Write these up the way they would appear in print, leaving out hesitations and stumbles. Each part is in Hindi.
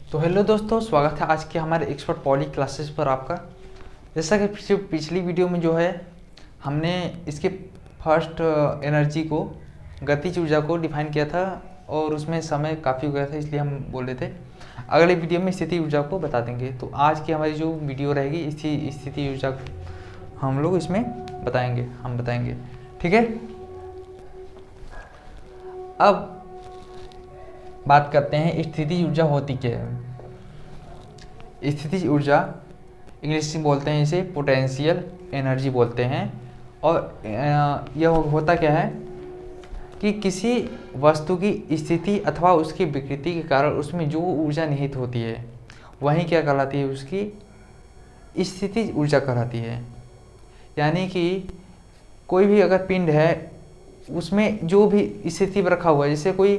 तो हेलो दोस्तों, स्वागत है आज के हमारे एक्सपर्ट पॉली क्लासेस पर आपका। जैसा कि पिछली वीडियो में जो है हमने इसके फर्स्ट एनर्जी को, गतिज ऊर्जा को डिफाइन किया था और उसमें समय काफ़ी हो गया था, इसलिए हम बोल रहे थे अगले वीडियो में स्थिति ऊर्जा को बता देंगे। तो आज की हमारी जो वीडियो रहेगी इसी स्थिति ऊर्जा हम लोग इसमें बताएंगे। ठीक है, अब बात करते हैं स्थितिज ऊर्जा होती क्या है। स्थितिज ऊर्जा इंग्लिश में बोलते हैं इसे पोटेंशियल एनर्जी बोलते हैं। और यह होता क्या है कि किसी वस्तु की स्थिति अथवा उसकी विकृति के कारण उसमें जो ऊर्जा निहित होती है वही क्या कहलाती है, उसकी स्थितिज ऊर्जा कहलाती है। यानी कि कोई भी अगर पिंड है उसमें जो भी स्थिति पर रखा हुआ है, जैसे कोई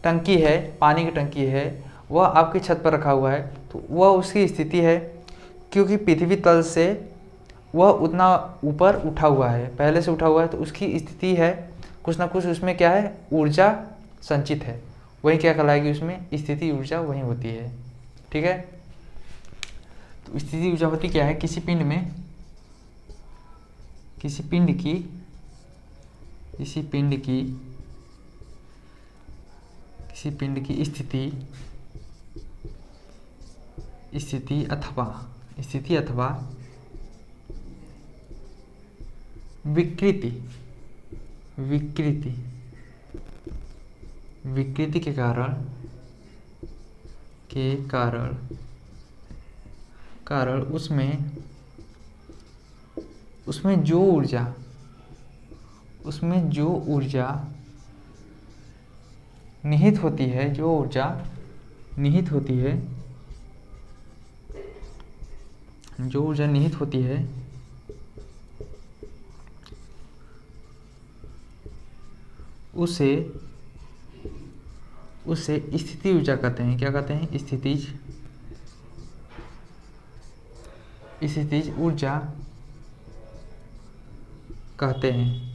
टंकी है, पानी की टंकी है, वह आपकी छत पर रखा हुआ है, तो वह उसकी स्थिति है क्योंकि पृथ्वी तल से वह उतना ऊपर उठा हुआ है, पहले से उठा हुआ है, तो उसकी स्थिति है, कुछ ना कुछ उसमें क्या है, ऊर्जा संचित है, वही क्या कहलाएगी, उसमें स्थिति ऊर्जा वही होती है। ठीक है, तो स्थिति ऊर्जा होती क्या है, किसी पिंड की स्थिति अथवा विकृति के कारण उसमें जो ऊर्जा निहित होती है उसे स्थिति ऊर्जा कहते हैं। क्या कहते हैं, स्थितिज ऊर्जा कहते हैं।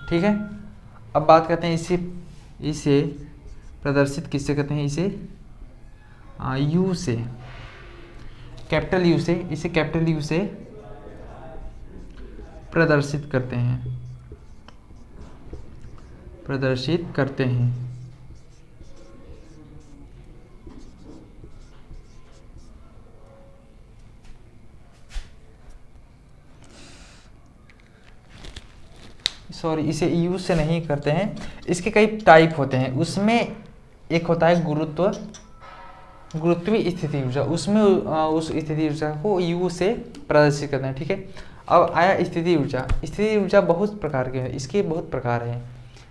ठीक है, अब बात करते हैं इसे प्रदर्शित किससे करते हैं, इसे यू से, कैपिटल यू से, इसे कैपिटल यू से प्रदर्शित करते हैं। सॉरी, इसे यूज से नहीं करते हैं, इसके कई टाइप होते हैं। उसमें एक होता है गुरुत्वीय स्थिति ऊर्जा, उसमें उस स्थिति ऊर्जा को यू से प्रदर्शित करते हैं। ठीक है, अब आया स्थिति ऊर्जा बहुत प्रकार के हैं, इसके बहुत प्रकार हैं।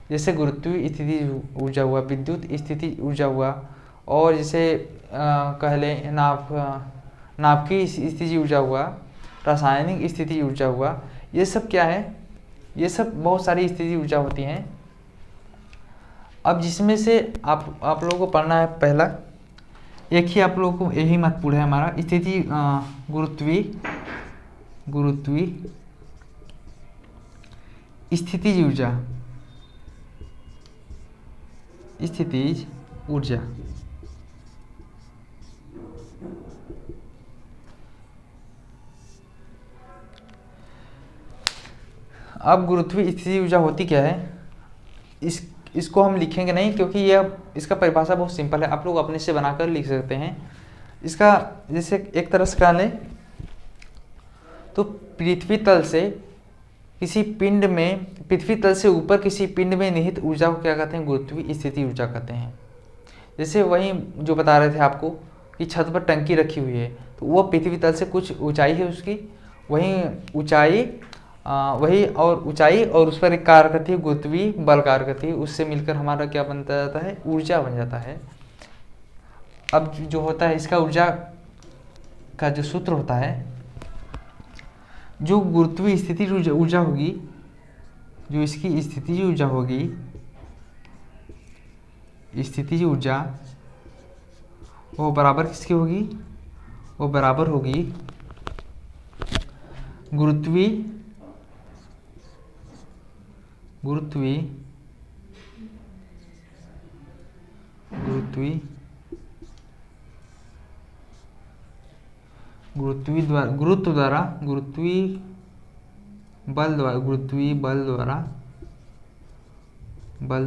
जैसे गुरुत्वीय स्थिति ऊर्जा हुआ, विद्युत स्थिति ऊर्जा हुआ, और जैसे कह लें नाभिकीय स्थिति ऊर्जा हुआ, रासायनिक स्थिति ऊर्जा हुआ। ये सब क्या है, ये सब बहुत सारी स्थिति ऊर्जा होती हैं। अब जिसमें से आप लोगों को पढ़ना है, पहला एक ही आप लोगों को यही महत्वपूर्ण है हमारा, स्थिति गुरुत्वीय स्थितिज ऊर्जा। अब गुरुत्वीय स्थिति ऊर्जा होती क्या है, इसको हम लिखेंगे नहीं क्योंकि इसका परिभाषा बहुत सिंपल है, आप लोग अपने से बनाकर लिख सकते हैं। इसका जैसे एक तरह से कह लें तो पृथ्वी तल से ऊपर किसी पिंड में निहित ऊर्जा को क्या कहते हैं, गुरुत्वीय स्थिति ऊर्जा कहते हैं। जैसे वही जो बता रहे थे आपको कि छत पर टंकी रखी हुई है, तो वो पृथ्वी तल से कुछ ऊंचाई है उसकी, वही ऊंचाई और उस पर एक कार्य करती है, गुरुत्वीय बल कार्य करती है, उससे मिलकर हमारा क्या बनता जाता है, ऊर्जा बन जाता है। अब जो होता है इसका ऊर्जा का जो सूत्र होता है, जो गुरुत्वीय स्थिति ऊर्जा होगी, जो इसकी स्थितिज ऊर्जा होगी, स्थितिज ऊर्जा वो बराबर किसकी होगी, वो बराबर होगी गुरुत्वीय गुरुत्वीय बल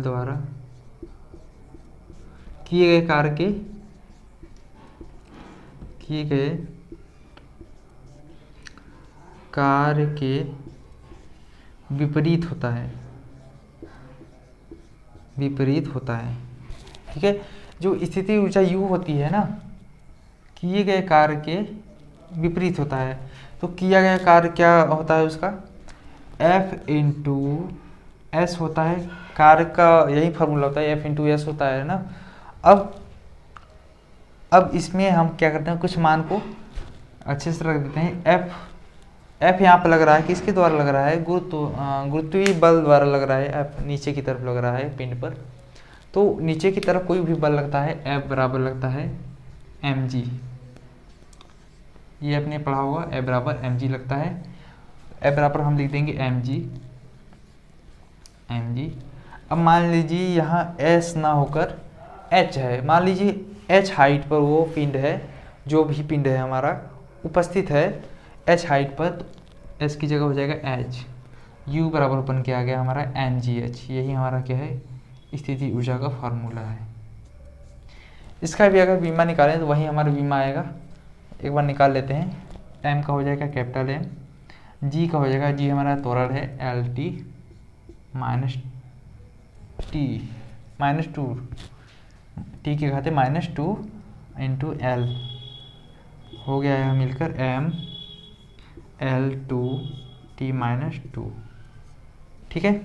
द्वारा किए गए कार्य के विपरीत होता है। ठीक है, जो स्थिति ऊर्जा U होती है ना, किए गए कार्य के विपरीत होता है। तो किया गया कार्य क्या होता है उसका, F इंटू एस होता है। कार्य का यही फार्मूला होता है, F इंटू एस होता है ना। अब इसमें हम क्या करते हैं, कुछ मान को अच्छे से रख देते हैं। F यहाँ पर लग रहा है, किसके द्वारा लग रहा है, गुरुत्वीय बल द्वारा लग रहा है। F नीचे की तरफ लग रहा है पिंड पर। तो नीचे की तरफ कोई भी बल लगता है, F बराबर लगता है mg। ये आपने पढ़ा होगा, F बराबर mg लगता है। F बराबर हम लिख देंगे mg। अब मान लीजिए यहाँ S ना होकर H है। मान लीजिए H हाइट पर वो पिंड है, जो भी पिंड है हमारा उपस्थित है H हाइट पर, तो S की जगह हो जाएगा H। U बराबर ओपन किया गया हमारा mgh। यही हमारा क्या है, स्थिति ऊर्जा का फार्मूला है। इसका भी अगर बीमा निकालें तो वही हमारा बीमा आएगा। एक बार निकाल लेते हैं। M का हो जाएगा कैपिटल M, G का हो जाएगा, G हमारा त्वरण है LT -2 T के खाते -2 इंटू L हो गया है मिलकर M L2T -2। ठीक है,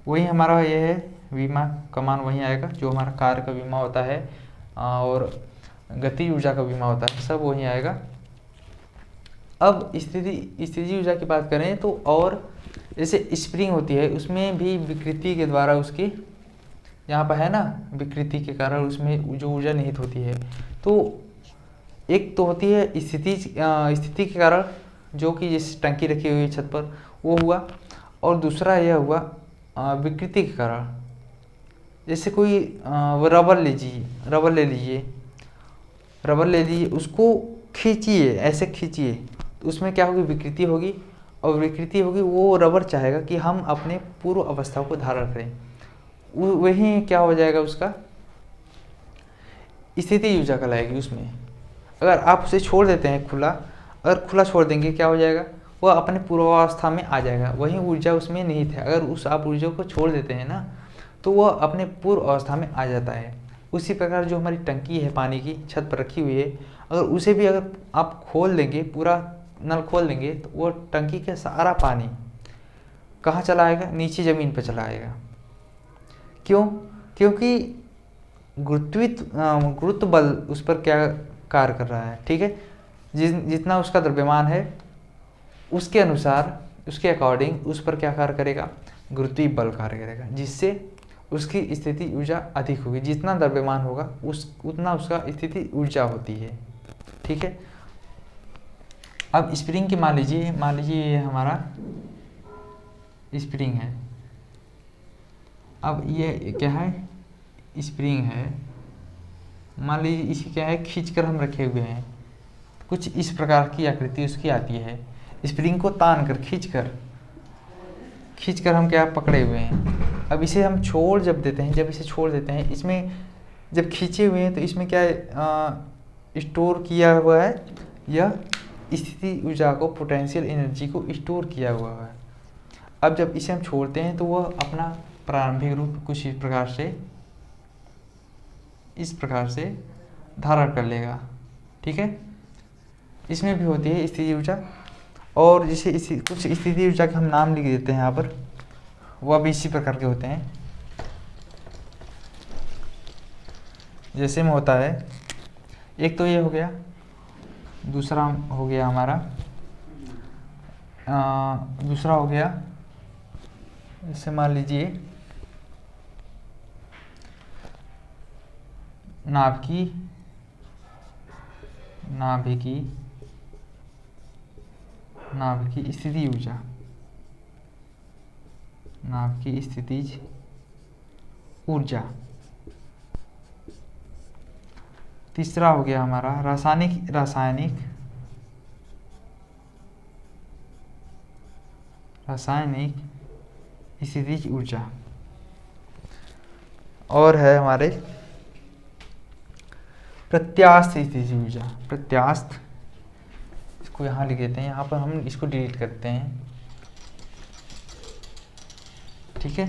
वही हमारा ये है बीमा का मान वही आएगा जो हमारा कार्य का बीमा होता है और गति ऊर्जा का बीमा होता है, सब वही आएगा। अब स्थिति ऊर्जा की बात करें तो, और जैसे स्प्रिंग होती है उसमें भी विकृति के द्वारा उसकी, यहाँ पर है ना, विकृति के कारण उसमें जो ऊर्जा निहित होती है। तो एक तो होती है स्थिति के कारण, जो कि जिस टंकी रखी हुई है छत पर वो हुआ, और दूसरा यह हुआ विकृति के कारण। जैसे कोई रबर ले लीजिए, उसको खींचिए, ऐसे खींचिए तो उसमें क्या होगी, विकृति होगी। और विकृति होगी, वो रबर चाहेगा कि हम अपने पूर्व अवस्था को धारण करें, वही क्या हो जाएगा उसका, स्थिति ऊर्जा कहलाएगी उसमें। अगर आप उसे छोड़ देते हैं खुला, अगर खुला छोड़ देंगे क्या हो जाएगा, वो अपने पूर्वावस्था में आ जाएगा, वही ऊर्जा उसमें निहित है। अगर आप ऊर्जा को छोड़ देते हैं ना, तो वह अपने पूर्व अवस्था में आ जाता है। उसी प्रकार जो हमारी टंकी है पानी की छत पर रखी हुई है, अगर उसे भी अगर आप खोल देंगे, पूरा नल खोल देंगे, तो वो टंकी का सारा पानी कहाँ चला आएगा, नीचे ज़मीन पर चला आएगा। क्यों? क्योंकि गुरुत्व बल उस पर क्या कार्य कर रहा है। ठीक है, जितना उसका द्रव्यमान है उसके अनुसार, उसके अकॉर्डिंग उस पर क्या कार्य करेगा, गुरुत्वीय बल कार्य करेगा, जिससे उसकी स्थिति ऊर्जा अधिक होगी। जितना द्रव्यमान होगा उतना उसका स्थिति ऊर्जा होती है। ठीक है, अब स्प्रिंग की मान लीजिए ये हमारा स्प्रिंग है। अब ये क्या है, स्प्रिंग है। मान लीजिए इसे क्या है, खींचकर हम रखे हुए हैं, कुछ इस प्रकार की आकृति उसकी आती है। स्प्रिंग को तान कर खींचकर हम क्या पकड़े हुए हैं। अब इसे हम जब इसे छोड़ देते हैं, इसमें जब खींचे हुए हैं तो इसमें क्या स्टोर किया हुआ है, यह स्थिति ऊर्जा को, पोटेंशियल एनर्जी को स्टोर किया हुआ है। अब जब इसे हम छोड़ते हैं तो वह अपना प्रारंभिक रूप कुछ इस प्रकार से धारण कर लेगा। ठीक है, इसमें भी होती है स्थिति ऊर्जा। और जैसे कुछ स्थिति ऊर्जा के हम नाम लिख देते हैं यहाँ पर, वह भी इसी प्रकार के होते हैं। जैसे में होता है, एक तो ये हो गया, दूसरा हो गया हमारा दूसरा हो गया, जैसे मान लीजिए नाभिकी स्थिति ऊर्जा, नाभिकी स्थितिज ऊर्जा। तीसरा हो गया हमारा रासायनिक स्थितिज ऊर्जा, और है हमारे प्रत्यास्थ स्थितिज ऊर्जा। प्रत्यास्थ, इसको यहाँ लिख देते हैं, यहाँ पर हम इसको डिलीट करते हैं, ठीक है,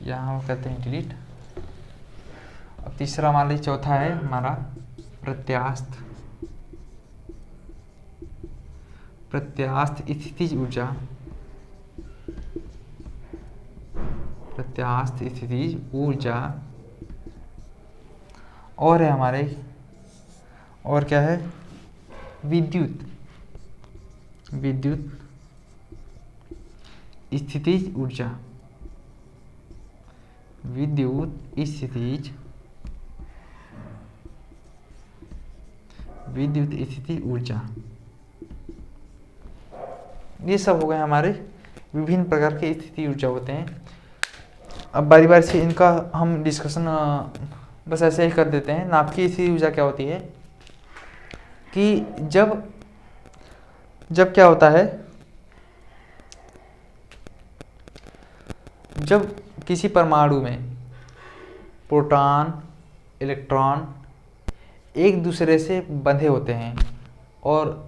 यहाँ हम करते हैं डिलीट। अब तीसरा मान लीजिए, चौथा है हमारा प्रत्यास्थ स्थितिज ऊर्जा। प्रत्यास्थ स्थितिज ऊर्जा, और है हमारे, और क्या है, विद्युत स्थितिज ऊर्जा। विद्युत स्थितिज ऊर्जा, ये सब हो गए हमारे विभिन्न प्रकार के स्थिति ऊर्जा होते हैं। अब बारी बारी से इनका हम डिस्कशन बस ऐसे ही कर देते हैं। नाभिकीय स्थिति ऊर्जा क्या होती है कि जब क्या होता है, जब किसी परमाणु में प्रोटॉन इलेक्ट्रॉन एक दूसरे से बंधे होते हैं, और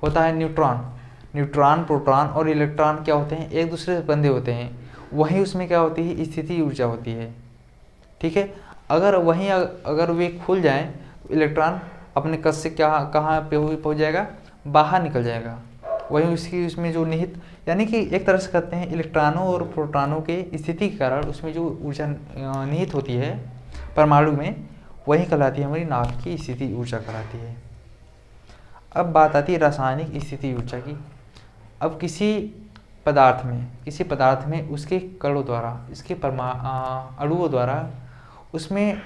होता है न्यूट्रॉन प्रोटॉन और इलेक्ट्रॉन क्या होते हैं, एक दूसरे से बंधे होते हैं, वहीं उसमें क्या होती है, स्थिति ऊर्जा होती है, ठीक है। अगर वे खुल जाएं तो इलेक्ट्रॉन अपने कस से कहाँ पे पहुँच जाएगा, बाहर निकल जाएगा। वहीं उसमें जो निहित, यानी कि एक तरह से कहते हैं इलेक्ट्रॉनों और प्रोटॉनों के स्थिति के कारण उसमें जो ऊर्जा निहित होती है परमाणु में, वही कहलाती है हमारी नाभिकीय स्थिति ऊर्जा कहलाती है। अब बात आती है रासायनिक स्थिति ऊर्जा की। अब किसी पदार्थ में उसके कणों द्वारा, इसके अणुओं द्वारा उसमें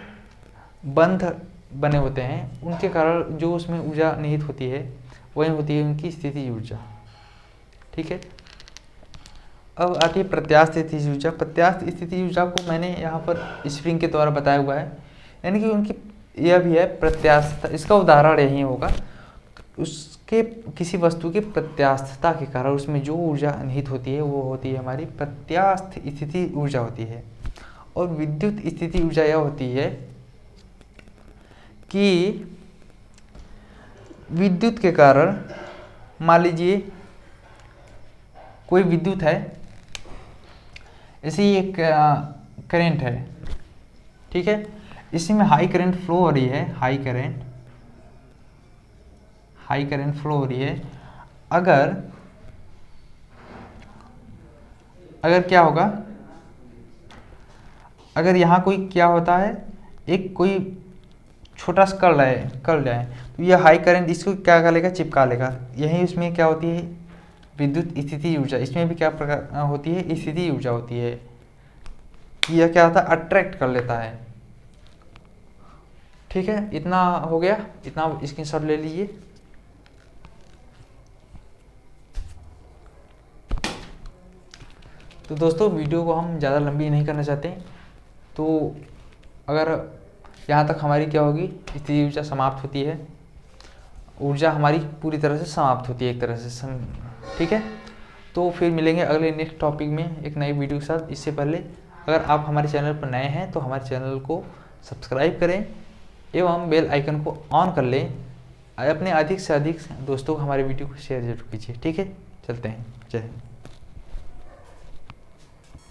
बंध बने होते हैं, उनके कारण जो उसमें ऊर्जा निहित होती है वही होती है उनकी स्थिति ऊर्जा, ठीक है। अब आती है प्रत्यास्थ स्थिति ऊर्जा। प्रत्यास्थ स्थिति ऊर्जा को मैंने यहाँ पर स्प्रिंग के द्वारा बताया हुआ है, यानी कि उनकी यह भी है प्रत्यास्थता। इसका उदाहरण यही होगा, उसके किसी वस्तु की प्रत्यास्थता के कारण उसमें जो ऊर्जा निहित होती है वो होती है हमारी प्रत्यास्थ स्थिति ऊर्जा होती है। और विद्युत स्थिति ऊर्जा यह होती है कि विद्युत के कारण, मान लीजिए कोई विद्युत है, ऐसे ही एक करंट है, ठीक है, इसी में हाई करंट फ्लो हो रही है, हाई करंट फ्लो हो रही है। अगर क्या होगा, अगर यहाँ कोई क्या होता है, एक कोई छोटा सा कर जाए तो यह हाई करंट इसको क्या कर लेगा, चिपका लेगा। यही उसमें क्या होती है, विद्युत स्थिति ऊर्जा। इसमें भी क्या प्रकार होती है, स्थिति ऊर्जा होती है। यह क्या होता है, अट्रैक्ट कर लेता है, ठीक है। इतना हो गया, इतना स्क्रीनशॉट ले लीजिए। तो दोस्तों वीडियो को हम ज़्यादा लंबी नहीं करना चाहते, तो अगर यहाँ तक हमारी क्या होगी, स्थिति ऊर्जा समाप्त होती है, ऊर्जा हमारी पूरी तरह से समाप्त होती है एक तरह से, ठीक है। तो फिर मिलेंगे अगले नेक्स्ट टॉपिक में एक नई वीडियो के साथ। इससे पहले अगर आप हमारे चैनल पर नए हैं तो हमारे चैनल को सब्सक्राइब करें एवं बेल आइकन को ऑन कर लें। अपने अधिक से अधिक दोस्तों को हमारे वीडियो को शेयर जरूर कीजिए, ठीक है। चलते हैं, जय हिंद।